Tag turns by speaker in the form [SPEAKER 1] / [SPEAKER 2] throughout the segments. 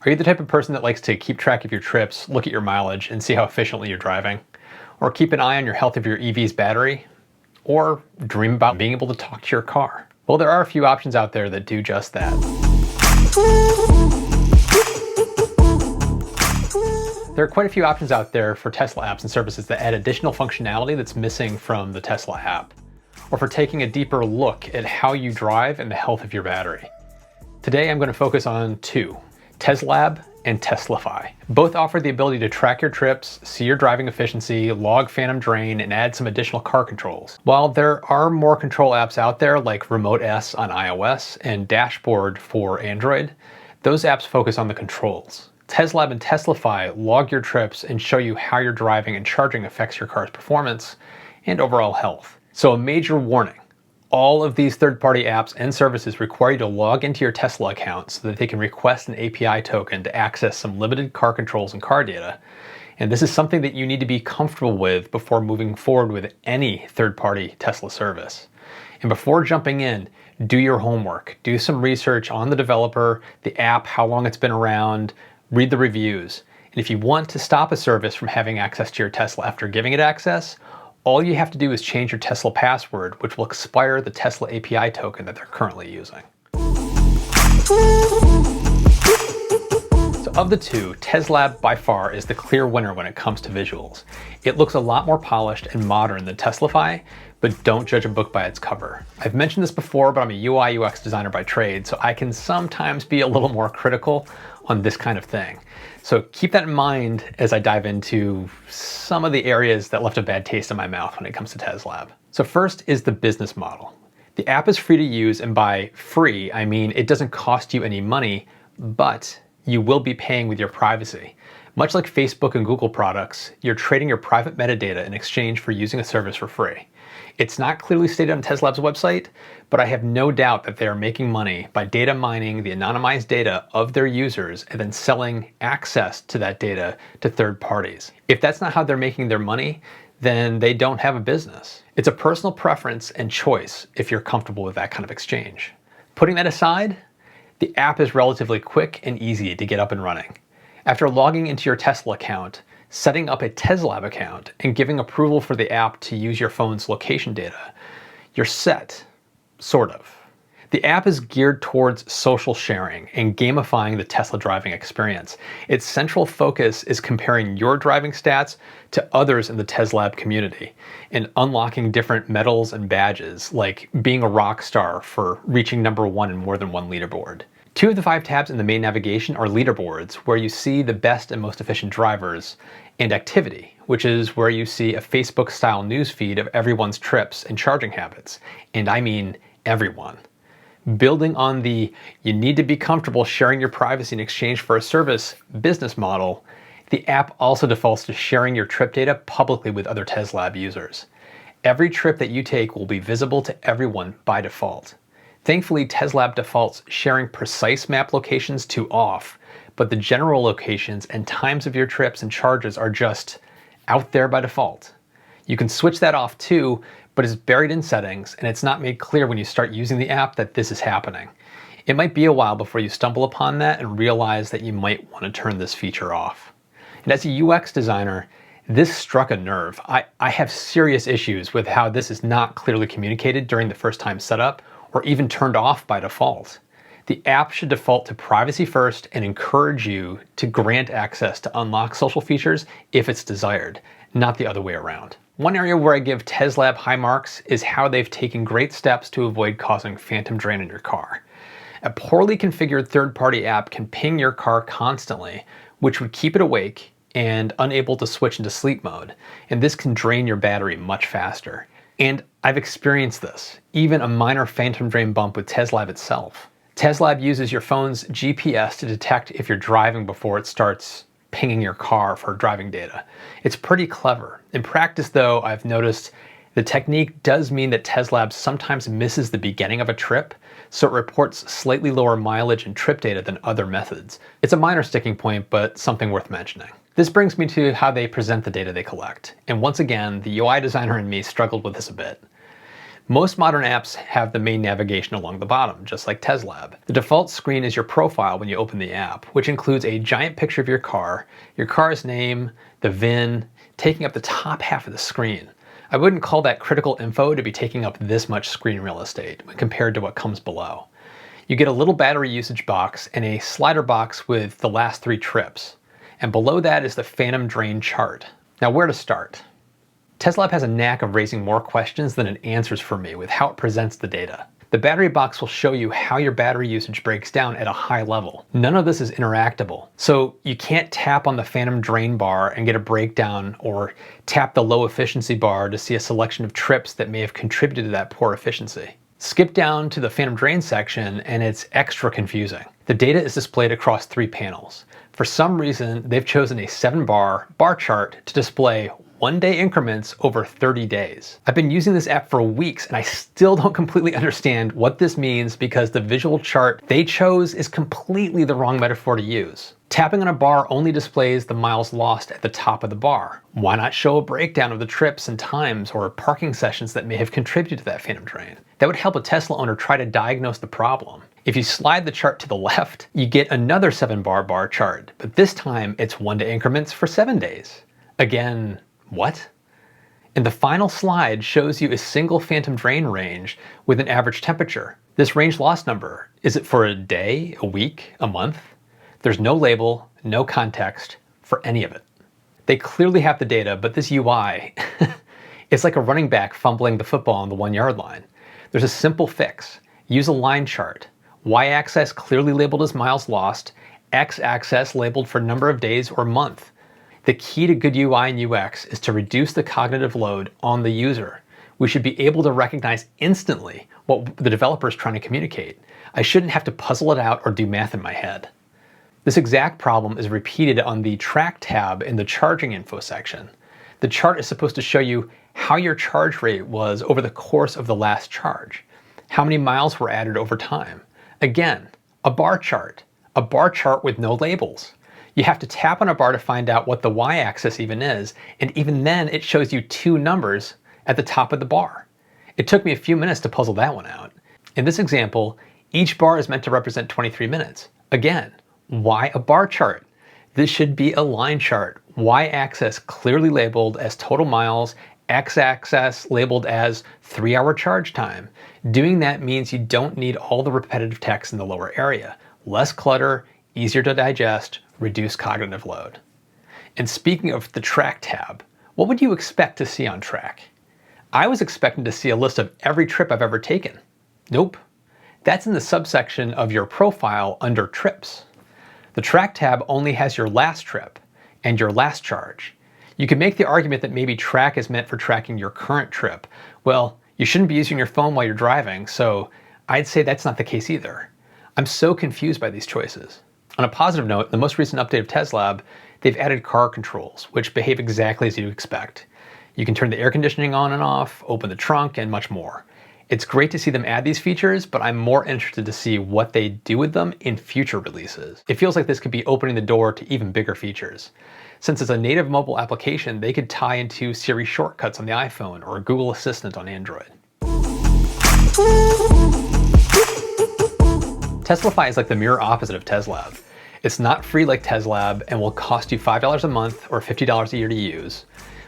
[SPEAKER 1] Are you the type of person that likes to keep track of your trips, look at your mileage, and see how efficiently you're driving? Or keep an eye on your health of your EV's battery? Or dream about being able to talk to your car? Well, there are a few options out there that do just that. There are quite a few options out there for Tesla apps and services that add additional functionality that's missing from the Tesla app, or for taking a deeper look at how you drive and the health of your battery. Today I'm going to focus on two, Tezlab and TeslaFi. Both offer the ability to track your trips, see your driving efficiency, log phantom drain, and add some additional car controls. While there are more control apps out there like Remote S on iOS and Dashboard for Android, those apps focus on the controls. Tezlab and TeslaFi log your trips and show you how your driving and charging affects your car's performance and overall health. So a major warning. All of these third-party apps and services require you to log into your Tesla account so that they can request an API token to access some limited car controls and car data. And this is something that you need to be comfortable with before moving forward with any third-party Tesla service. And before jumping in, do your homework. Do some research on the developer, the app, how long it's been around, read the reviews. And if you want to stop a service from having access to your Tesla after giving it access, all you have to do is change your Tesla password, which will expire the Tesla API token that they're currently using. So of the two, Tezlab by far is the clear winner when it comes to visuals. It looks a lot more polished and modern than TeslaFi, but don't judge a book by its cover. I've mentioned this before, but I'm a UI UX designer by trade, so I can sometimes be a little more critical on this kind of thing. So keep that in mind as I dive into some of the areas that left a bad taste in my mouth when it comes to Tezlab. So first is the business model. The app is free to use, and by free, I mean it doesn't cost you any money, but you will be paying with your privacy. Much like Facebook and Google products, you're trading your private metadata in exchange for using a service for free. It's not clearly stated on Teslab's website, but I have no doubt that they are making money by data mining the anonymized data of their users and then selling access to that data to third parties. If that's not how they're making their money, then they don't have a business. It's a personal preference and choice if you're comfortable with that kind of exchange. Putting that aside, the app is relatively quick and easy to get up and running. After logging into your Tesla account, setting up a Tezlab account, and giving approval for the app to use your phone's location data, you're set, sort of. The app is geared towards social sharing and gamifying the Tesla driving experience. Its central focus is comparing your driving stats to others in the Tezlab community and unlocking different medals and badges, like being a rock star for reaching #1 in more than one leaderboard. 2 of the 5 tabs in the main navigation are leaderboards, where you see the best and most efficient drivers, and activity, which is where you see a Facebook-style newsfeed of everyone's trips and charging habits. And I mean everyone. Building on the you need to be comfortable sharing your privacy in exchange for a service business model, the app also defaults to sharing your trip data publicly with other Tezlab users. Every trip that you take will be visible to everyone by default. Thankfully, Tezlab defaults sharing precise map locations to off, but the general locations and times of your trips and charges are just out there by default. You can switch that off too, but it's buried in settings, and it's not made clear when you start using the app that this is happening. It might be a while before you stumble upon that and realize that you might want to turn this feature off. And as a UX designer, this struck a nerve. I have serious issues with how this is not clearly communicated during the first time setup, or even turned off by default. The app should default to privacy first and encourage you to grant access to unlock social features if it's desired, not the other way around. One area where I give Tezlab high marks is how they've taken great steps to avoid causing phantom drain in your car. A poorly configured third-party app can ping your car constantly, which would keep it awake and unable to switch into sleep mode, and this can drain your battery much faster. And I've experienced this, even a minor phantom drain bump with Tezlab itself. Tezlab uses your phone's GPS to detect if you're driving before it starts pinging your car for driving data. It's pretty clever. In practice though, I've noticed the technique does mean that Tezlab sometimes misses the beginning of a trip, so it reports slightly lower mileage and trip data than other methods. It's a minor sticking point, but something worth mentioning. This brings me to how they present the data they collect. And once again, the UI designer in me struggled with this a bit. Most modern apps have the main navigation along the bottom, just like Tezlab. The default screen is your profile when you open the app, which includes a giant picture of your car's name, the VIN, taking up the top half of the screen. I wouldn't call that critical info to be taking up this much screen real estate when compared to what comes below. You get a little battery usage box and a slider box with the last 3 trips. And below that is the phantom drain chart. Now, where to start? Tezlab has a knack of raising more questions than it answers for me with how it presents the data. The battery box will show you how your battery usage breaks down at a high level. None of this is interactable, so you can't tap on the phantom drain bar and get a breakdown, or tap the low efficiency bar to see a selection of trips that may have contributed to that poor efficiency. Skip down to the phantom drain section and it's extra confusing. The data is displayed across 3 panels. For some reason, they've chosen a 7-bar bar chart to display 1-day increments over 30 days. I've been using this app for weeks and I still don't completely understand what this means because the visual chart they chose is completely the wrong metaphor to use. Tapping on a bar only displays the miles lost at the top of the bar. Why not show a breakdown of the trips and times or parking sessions that may have contributed to that phantom drain? That would help a Tesla owner try to diagnose the problem. If you slide the chart to the left, you get another 7-bar bar chart, but this time it's 1-day increments for 7 days. Again, what? And the final slide shows you a single phantom drain range with an average temperature. This range loss number, is it for a day, a week, a month? There's no label, no context for any of it. They clearly have the data, but this UI, it's like a running back fumbling the football on the 1-yard line. There's a simple fix. Use a line chart. Y-axis clearly labeled as miles lost, X-axis labeled for number of days or month. The key to good UI and UX is to reduce the cognitive load on the user. We should be able to recognize instantly what the developer is trying to communicate. I shouldn't have to puzzle it out or do math in my head. This exact problem is repeated on the Track tab in the charging info section. The chart is supposed to show you how your charge rate was over the course of the last charge. How many miles were added over time. Again, a bar chart with no labels. You have to tap on a bar to find out what the y-axis even is, and even then it shows you 2 numbers at the top of the bar. It took me a few minutes to puzzle that one out. In this example, each bar is meant to represent 23 minutes. Again, why a bar chart? This should be a line chart. Y-axis clearly labeled as total miles, X-axis labeled as 3-hour charge time. Doing that means you don't need all the repetitive text in the lower area. Less clutter, easier to digest, reduce cognitive load. And speaking of the Track tab, what would you expect to see on Track? I was expecting to see a list of every trip I've ever taken. Nope. That's in the subsection of your profile under Trips. The Track tab only has your last trip and your last charge. You could make the argument that maybe Track is meant for tracking your current trip. Well, you shouldn't be using your phone while you're driving, so I'd say that's not the case either. I'm so confused by these choices. On a positive note, the most recent update of Tezlab, they've added car controls, which behave exactly as you'd expect. You can turn the air conditioning on and off, open the trunk, and much more. It's great to see them add these features, but I'm more interested to see what they do with them in future releases. It feels like this could be opening the door to even bigger features. Since it's a native mobile application, they could tie into Siri shortcuts on the iPhone or Google Assistant on Android. TeslaFi is like the mirror opposite of Tezlab. It's not free like Tezlab and will cost you $5 a month or $50 a year to use.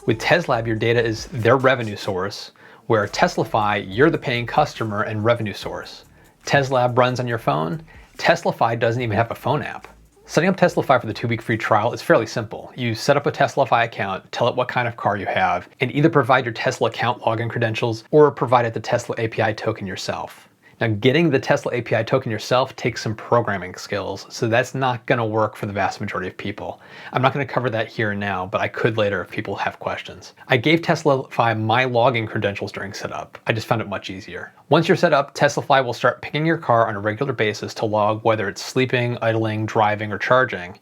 [SPEAKER 1] With Tezlab, your data is their revenue source, where TeslaFi, you're the paying customer and revenue source. Tezlab runs on your phone. TeslaFi doesn't even have a phone app. Setting up TeslaFi for the 2-week free trial is fairly simple. You set up a TeslaFi account, tell it what kind of car you have, and either provide your Tesla account login credentials or provide it the Tesla API token yourself. Now, getting the Tesla API token yourself takes some programming skills, so that's not going to work for the vast majority of people. I'm not going to cover that here and now, but I could later if people have questions. I gave TeslaFi my login credentials during setup. I just found it much easier. Once you're set up, TeslaFi will start pinging your car on a regular basis to log whether it's sleeping, idling, driving, or charging.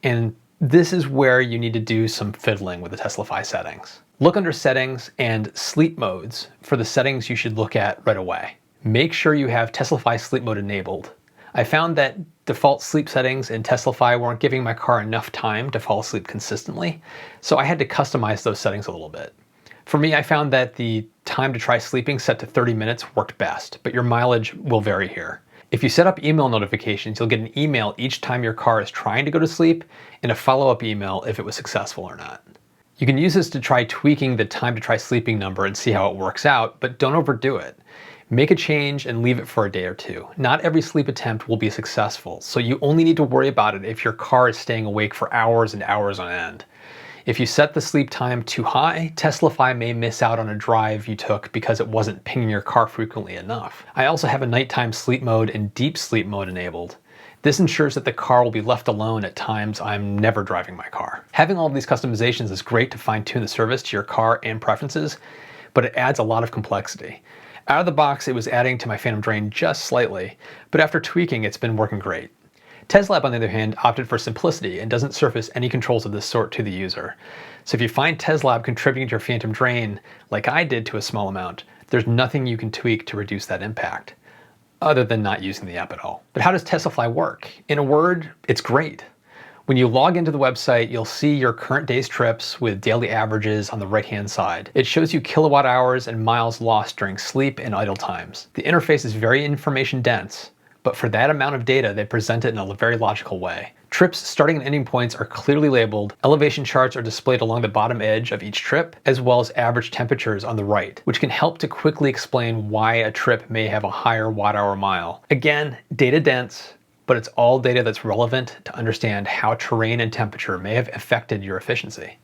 [SPEAKER 1] And this is where you need to do some fiddling with the TeslaFi settings. Look under Settings and Sleep Modes for the settings you should look at right away. Make sure you have TeslaFi Sleep Mode enabled. I found that default sleep settings in TeslaFi weren't giving my car enough time to fall asleep consistently, so I had to customize those settings a little bit. For me, I found that the time to try sleeping set to 30 minutes worked best, but your mileage will vary here. If you set up email notifications, you'll get an email each time your car is trying to go to sleep and a follow-up email if it was successful or not. You can use this to try tweaking the time to try sleeping number and see how it works out, but don't overdo it. Make a change and leave it for a day or two. Not every sleep attempt will be successful, so you only need to worry about it if your car is staying awake for hours and hours on end. If you set the sleep time too high, TeslaFi may miss out on a drive you took because it wasn't pinging your car frequently enough. I also have a nighttime sleep mode and deep sleep mode enabled. This ensures that the car will be left alone at times I'm never driving my car. Having all of these customizations is great to fine-tune the service to your car and preferences, but it adds a lot of complexity. Out of the box, it was adding to my phantom drain just slightly, but after tweaking, it's been working great. Tezlab, on the other hand, opted for simplicity and doesn't surface any controls of this sort to the user. So if you find Tezlab contributing to your phantom drain, like I did to a small amount, there's nothing you can tweak to reduce that impact, other than not using the app at all. But how does TeslaFi work? In a word, it's great. When you log into the website, you'll see your current day's trips with daily averages on the right-hand side. It shows you kilowatt hours and miles lost during sleep and idle times. The interface is very information dense, but for that amount of data, they present it in a very logical way. Trips starting and ending points are clearly labeled. Elevation charts are displayed along the bottom edge of each trip, as well as average temperatures on the right, which can help to quickly explain why a trip may have a higher watt-hour mile. Again, data dense, but it's all data that's relevant to understand how terrain and temperature may have affected your efficiency.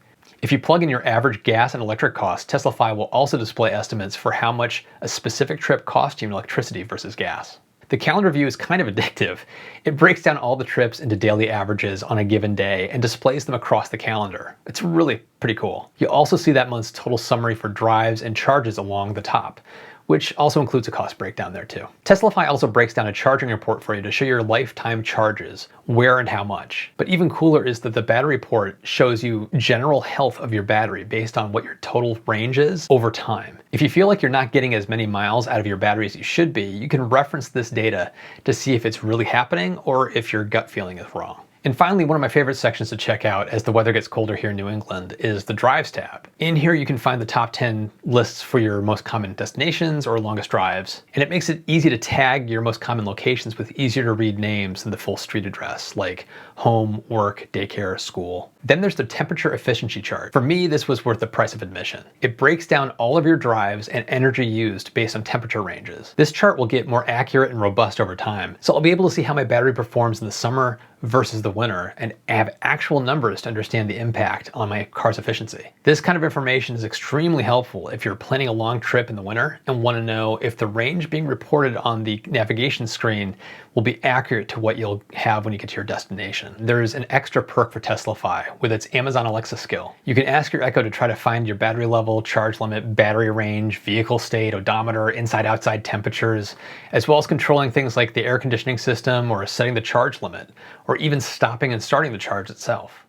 [SPEAKER 1] If you plug in your average gas and electric costs, TeslaFi will also display estimates for how much a specific trip cost you in electricity versus gas. The calendar view is kind of addictive. It breaks down all the trips into daily averages on a given day and displays them across the calendar. It's really pretty cool. You also see that month's total summary for drives and charges along the top, which also includes a cost breakdown there too. TeslaFi also breaks down a charging report for you to show your lifetime charges, where and how much. But even cooler is that the battery report shows you general health of your battery based on what your total range is over time. If you feel like you're not getting as many miles out of your battery as you should be, you can reference this data to see if it's really happening or if your gut feeling is wrong. And finally, one of my favorite sections to check out as the weather gets colder here in New England is the Drives tab. In here, you can find the top 10 lists for your most common destinations or longest drives. And it makes it easy to tag your most common locations with easier to read names than the full street address, like home, work, daycare, school. Then there's the temperature efficiency chart. For me, this was worth the price of admission. It breaks down all of your drives and energy used based on temperature ranges. This chart will get more accurate and robust over time, so I'll be able to see how my battery performs in the summer versus the winter and have actual numbers to understand the impact on my car's efficiency. This kind of information is extremely helpful if you're planning a long trip in the winter and want to know if the range being reported on the navigation screen will be accurate to what you'll have when you get to your destination. There's an extra perk for TeslaFi with its Amazon Alexa skill. You can ask your Echo to try to find your battery level, charge limit, battery range, vehicle state, odometer, inside-outside temperatures, as well as controlling things like the air conditioning system or setting the charge limit, or even stopping and starting the charge itself.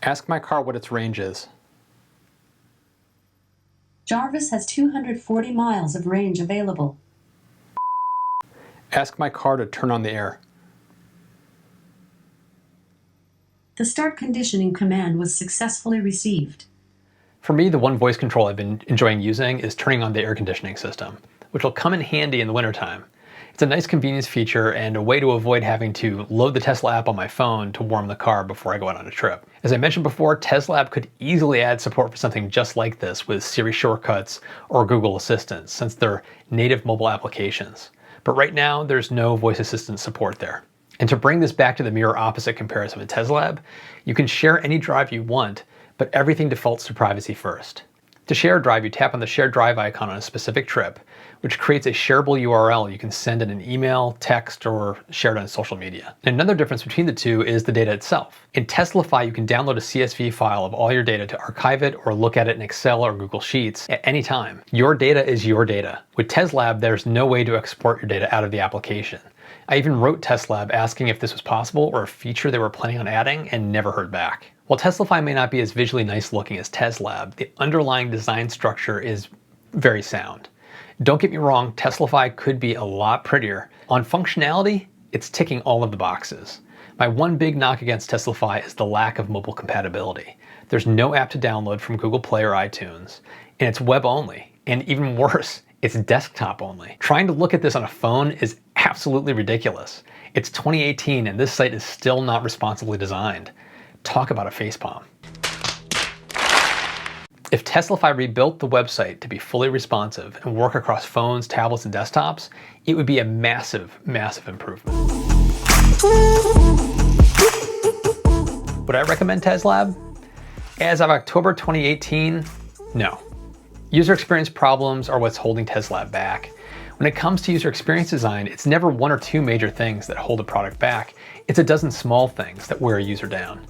[SPEAKER 1] Ask my car what its range is.
[SPEAKER 2] Jarvis has 240 miles of range available.
[SPEAKER 1] Ask my car to turn on the air.
[SPEAKER 2] The start conditioning command was successfully received.
[SPEAKER 1] For me, the one voice control I've been enjoying using is turning on the air conditioning system, which will come in handy in the wintertime. It's a nice convenience feature and a way to avoid having to load the Tesla app on my phone to warm the car before I go out on a trip. As I mentioned before, Tezlab could easily add support for something just like this with Siri shortcuts or Google Assistant, since they're native mobile applications. But right now, there's no voice assistant support there. And to bring this back to the mirror opposite comparison with Tezlab, you can share any drive you want, but everything defaults to privacy first. To share a drive, you tap on the Share Drive icon on a specific trip, which creates a shareable URL you can send in an email, text, or share it on social media. And another difference between the two is the data itself. In TeslaFi, you can download a CSV file of all your data to archive it or look at it in Excel or Google Sheets at any time. Your data is your data. With Tezlab, there's no way to export your data out of the application. I even wrote Tezlab asking if this was possible or a feature they were planning on adding and never heard back. While TeslaFi may not be as visually nice looking as Tezlab, the underlying design structure is very sound. Don't get me wrong, TeslaFi could be a lot prettier. On functionality, it's ticking all of the boxes. My one big knock against TeslaFi is the lack of mobile compatibility. There's no app to download from Google Play or iTunes, and it's web only, and even worse, it's desktop only. Trying to look at this on a phone is absolutely ridiculous. It's 2018 and this site is still not responsibly designed. Talk about a facepalm. If TeslaFi rebuilt the website to be fully responsive and work across phones, tablets, and desktops, it would be a massive, massive improvement. Would I recommend Tezlab? As of October 2018, no. User experience problems are what's holding Tezlab back. When it comes to user experience design, it's never one or two major things that hold a product back. It's a dozen small things that wear a user down.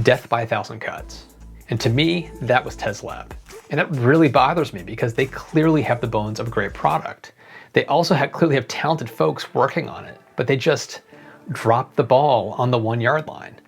[SPEAKER 1] Death by 1,000 cuts. And to me, that was Tezlab. And that really bothers me because they clearly have the bones of a great product. They also clearly have talented folks working on it, but they just dropped the ball on the 1-yard line.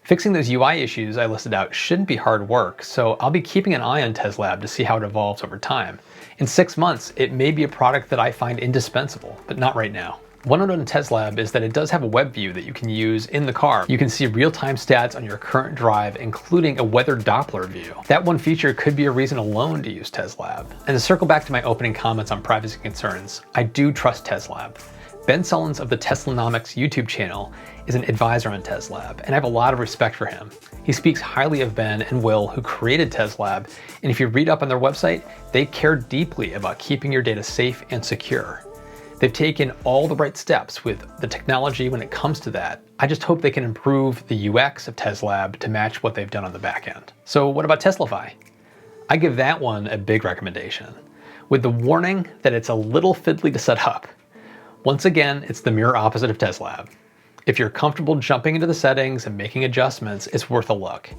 [SPEAKER 1] Fixing those UI issues I listed out shouldn't be hard work, so I'll be keeping an eye on Tezlab to see how it evolves over time. In 6 months, it may be a product that I find indispensable, but not right now. One note on Tezlab is that it does have a web view that you can use in the car. You can see real-time stats on your current drive, including a weather Doppler view. That one feature could be a reason alone to use Tezlab. And to circle back to my opening comments on privacy concerns, I do trust Tezlab. Ben Sullins of the Teslanomics YouTube channel is an advisor on Tezlab, and I have a lot of respect for him. He speaks highly of Ben and Will, who created Tezlab, and if you read up on their website, they care deeply about keeping your data safe and secure. They've taken all the right steps with the technology when it comes to that. I just hope they can improve the UX of Tezlab to match what they've done on the back end. So what about TeslaFi? I give that one a big recommendation, with the warning that it's a little fiddly to set up. Once again, it's the mirror opposite of Tezlab. If you're comfortable jumping into the settings and making adjustments, it's worth a look.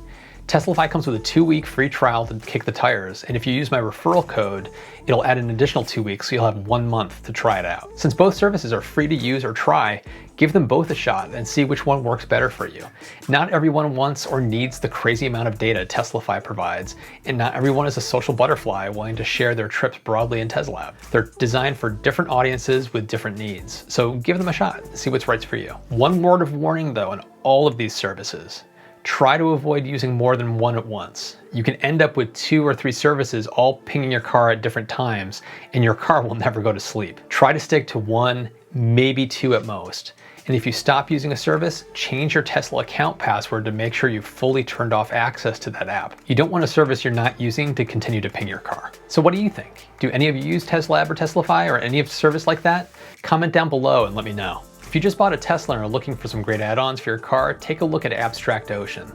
[SPEAKER 1] TeslaFi comes with a 2-week free trial to kick the tires, and if you use my referral code, it'll add an additional 2 weeks, so you'll have 1 month to try it out. Since both services are free to use or try, give them both a shot and see which one works better for you. Not everyone wants or needs the crazy amount of data TeslaFi provides, and not everyone is a social butterfly willing to share their trips broadly in Tezlab. They're designed for different audiences with different needs, so give them a shot and see what's right for you. One word of warning though on all of these services. Try to avoid using more than one at once. You can end up with 2 or 3 services all pinging your car at different times, and your car will never go to sleep. Try to stick to 1, maybe 2 at most. And if you stop using a service, change your Tesla account password to make sure you've fully turned off access to that app. You don't want a service you're not using to continue to ping your car. So what do you think? Do any of you use Tezlab or TeslaFi or any of service like that? Comment down below and let me know. If you just bought a Tesla and are looking for some great add-ons for your car, take a look at Abstract Ocean.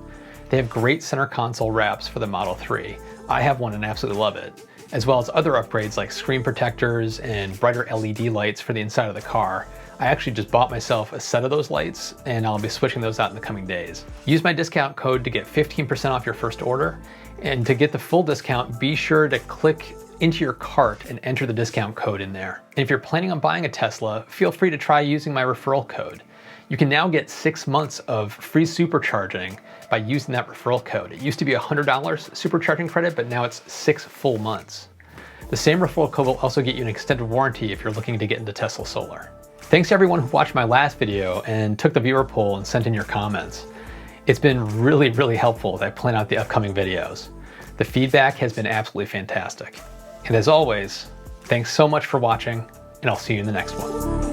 [SPEAKER 1] They have great center console wraps for the Model 3. I have one and absolutely love it, as well as other upgrades like screen protectors and brighter LED lights for the inside of the car. I actually just bought myself a set of those lights, and I'll be switching those out in the coming days. Use my discount code to get 15% off your first order, and to get the full discount, be sure to click into your cart and enter the discount code in there. And if you're planning on buying a Tesla, feel free to try using my referral code. You can now get 6 months of free supercharging by using that referral code. It used to be $100 supercharging credit, but now it's 6 full months. The same referral code will also get you an extended warranty if you're looking to get into Tesla Solar. Thanks to everyone who watched my last video and took the viewer poll and sent in your comments. It's been really, really helpful as I plan out the upcoming videos. The feedback has been absolutely fantastic. And as always, thanks so much for watching, and I'll see you in the next one.